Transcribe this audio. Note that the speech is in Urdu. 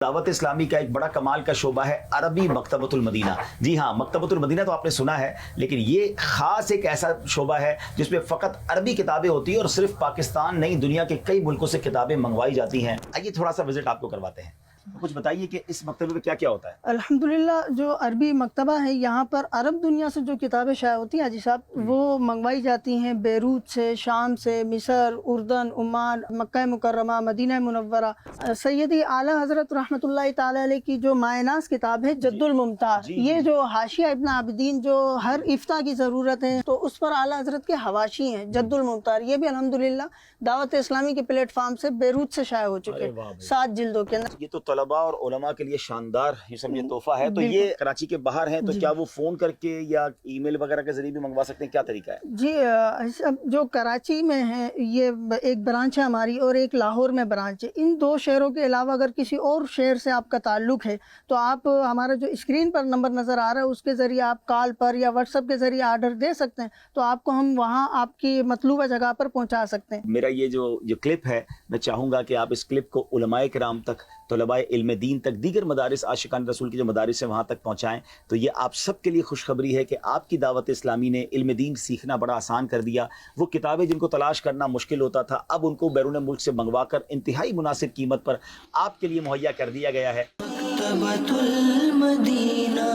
دعوت اسلامی کا ایک بڑا کمال کا شعبہ ہے عربی مکتبۃ المدینہ. جی ہاں، مکتبۃ المدینہ تو آپ نے سنا ہے، لیکن یہ خاص ایک ایسا شعبہ ہے جس میں فقط عربی کتابیں ہوتی ہیں اور صرف پاکستان نہیں دنیا کے کئی ملکوں سے کتابیں منگوائی جاتی ہیں. آئیے تھوڑا سا وزٹ آپ کو کرواتے ہیں. کچھ بتائیے کہ اس مکتبے میں کیا کیا ہوتا ہے. الحمدللہ جو عربی مکتبہ ہے یہاں پر عرب دنیا سے جو کتابیں شائع ہوتی ہیں حاجی صاحب وہ منگوائی جاتی ہیں بیروت سے، شام سے، مصر، اردن، عمان، مکہ مکرمہ، مدینہ منورہ. سیدی اعلیٰ حضرت رحمۃ اللہ تعالی علیہ کی جو مائے ناز کتاب ہے جد الممتاز، یہ جو حاشیہ ابن عابدین جو ہر افتاء کی ضرورت ہے تو اس پر اعلیٰ حضرت کے حواشی ہیں جد الممتاز. یہ بھی الحمدللہ دعوت اسلامی کے پلیٹ فارم سے بیروت سے شائع ہو چکے 7 جلدوں کے اندر. یہ تو طلباء اور علماء کے لیے شاندار یہ سمجھے تحفہ ہے. تو یہ کراچی کے باہر ہیں تو کیا وہ فون کر کے یا ای میل وغیرہ کے ذریعے بھی منگوا سکتے ہیں؟ کیا طریقہ ہے؟ جی جو کراچی میں ہے یہ ایک برانچ ہے ہماری اور ایک لاہور میں برانچ ہے. ان 2 شہروں کے علاوہ اگر کسی اور شہر سے آپ کا تعلق ہے تو آپ ہمارا جو اسکرین پر نمبر نظر آ رہا ہے اس کے ذریعے آپ کال پر یا واٹس ایپ کے ذریعے آرڈر دے سکتے ہیں تو آپ کو ہم وہاں آپ کی مطلوبہ جگہ پر پہنچا سکتے ہیں. میرا یہ جو کلپ ہے میں چاہوں گا کہ آپ اس کلپ کو علماء کرام تک، طلباء علم دین تک، دیگر مدارس عاشقان رسول کی جو مدارس ہیں وہاں تک پہنچائیں. تو یہ آپ سب کے لیے خوشخبری ہے کہ آپ کی دعوت اسلامی نے علم دین سیکھنا بڑا آسان کر دیا. وہ کتابیں جن کو تلاش کرنا مشکل ہوتا تھا اب ان کو بیرون ملک سے منگوا کر انتہائی مناسب قیمت پر آپ کے لیے مہیا کر دیا گیا ہے. مکتبۃ المدینہ.